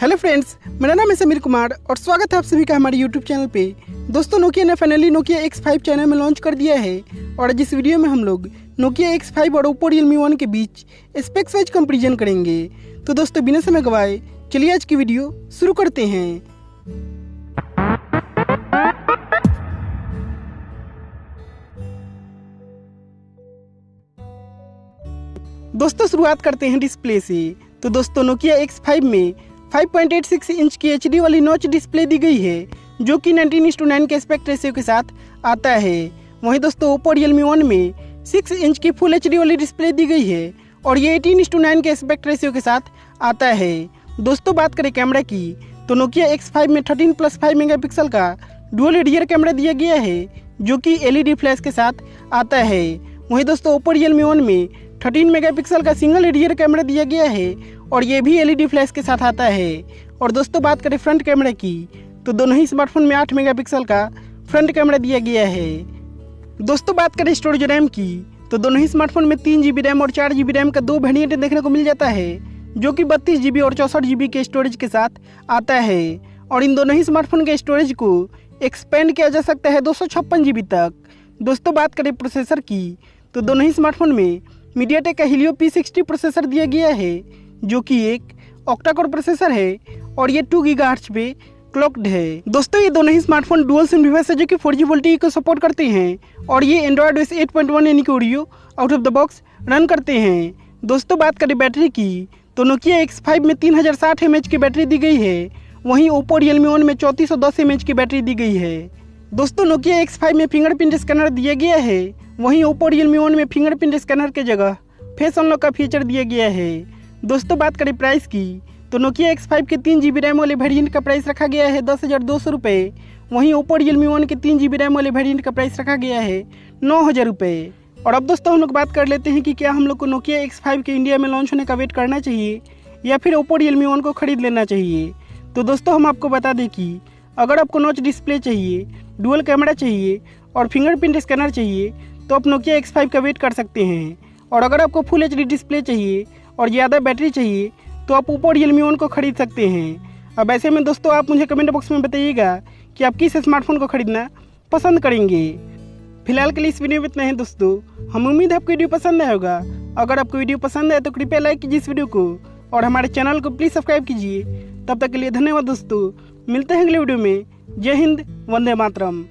Hello friends, मेरा नाम है समीर कुमार और स्वागत है आप सभी का हमारे यूट्यूब चैनल पे। दोस्तों, नोकिया ने फाइनली नोकिया X5 चाइना में लॉन्च कर दिया है और आज इस वीडियो में हम लोग नोकिया X5 और Oppo Realme 1 के बीच स्पेक्स वाइज कंपैरिजन करेंगे। तो दोस्तों, बिना समय गवाए चलिए आज की वीडियो शुरू करते हैं। दोस्तों, शुरुआत करते हैं डिस्प्ले से। तो दोस्तों, नोकिया X5 में 5.86 इंच की HD वाली नॉच डिस्प्ले दी गई है, जो कि 19:9 के एस्पेक्ट रेशियो के साथ आता है। वहीं दोस्तों, Oppo Realme 1 में 6 इंच की फुल HD वाली डिस्प्ले दी गई है और ये 18:9 के एस्पेक्ट रेशियो के साथ आता है। दोस्तों, बात करें कैमरा की तो नोकिया X5 में 13+5 मेगापिक्सल का डुअल रियर कैमरा दिया गया है, जो कि LED फ्लैश के साथ आता है। वहीं दोस्तों, Oppo Realme 1 में 13 मेगापिक्सल का सिंगल रियर कैमरा दिया गया है और ये भी LED फ्लैश के साथ आता है। और दोस्तों, बात करें फ्रंट कैमरा की तो दोनों ही स्मार्टफोन में 8 मेगापिक्सल का फ्रंट कैमरा दिया गया है। दोस्तों, बात करें स्टोरेज रैम की तो दोनों ही स्मार्टफोन में 3 GB रैम और 4 GB रैम का 2 वेरिएंट देखने को मिल जाता है, जो कि 32 GB और 64 GB के स्टोरेज के साथ आता है। और इन दोनों ही स्मार्टफोन के स्टोरेज को एक्सपेंड किया जा सकता है 256 GB तक। दोस्तों, बात करें प्रोसेसर की तो दोनों ही स्मार्टफोन में मीडियाटेक का Helio P60 प्रोसेसर दिया गया है, जो कि एक ऑक्टा कोर प्रोसेसर है और ये 2 GHz पे क्लॉक्ड है। दोस्तों, ये दोनों ही स्मार्टफोन डुअल सिम डिवाइस है, जो कि 4G वोल्टेज को सपोर्ट करते हैं और ये एंड्रॉयड OS 8.1 यानी कि Oreo out of the box run करते हैं। दोस्तों, बात करें बैटरी की तो नोकिया X5 में 3060 mAh की बैटरी दी गई है। वहीं Oppo Realme 1 में 3410 mAh की बैटरी दी गई है। दोस्तों, नोकिया X5 में फिंगरप्रिंट स्कैनर दिया गया है। वहीं Oppo Realme 1 में फिंगरप्रिंट स्कैनर की जगह फेस अनलॉक का फीचर दिया गया है। दोस्तों, बात करें प्राइस की तो नोकिया X5 के 3 GB रैम वाले वेरिएंट का प्राइस रखा गया है 10,200 रुपये। वहीं Oppo Realme 1 के 3 GB रैम वाले वेरिएंट का प्राइस रखा गया है 9,000 रुपये। और अब दोस्तों, हम लोग बात कर लेते हैं कि क्या हम लोग को नोकिया X5 के इंडिया में लॉन्च होने का वेट करना चाहिए या फिर Oppo Realme 1 को खरीद लेना चाहिए। तो दोस्तों, हम आपको बता दें कि अगर आपको नॉच डिस्प्ले चाहिए, डुअल कैमरा चाहिए और फिंगरप्रिंट स्कैनर चाहिए तो आप नोकिया X5 का वेट कर सकते हैं। और अगर आपको फुल HD डिस्प्ले चाहिए और ज़्यादा बैटरी चाहिए तो आप Oppo Realme 1 को खरीद सकते हैं। अब ऐसे में दोस्तों, आप मुझे कमेंट बॉक्स में बताइएगा कि आप किस स्मार्टफोन को खरीदना पसंद करेंगे। फिलहाल के लिए इस वीडियो में इतना है दोस्तों। हम उम्मीद है आपको वीडियो पसंद आया होगा। अगर आपको वीडियो पसंद आए तो कृपया लाइक कीजिए इस वीडियो को और हमारे चैनल को प्लीज़ सब्सक्राइब कीजिए। तब तक के लिए धन्यवाद दोस्तों। मिलते हैं अगले वीडियो में। जय हिंद, वंदे मातरम।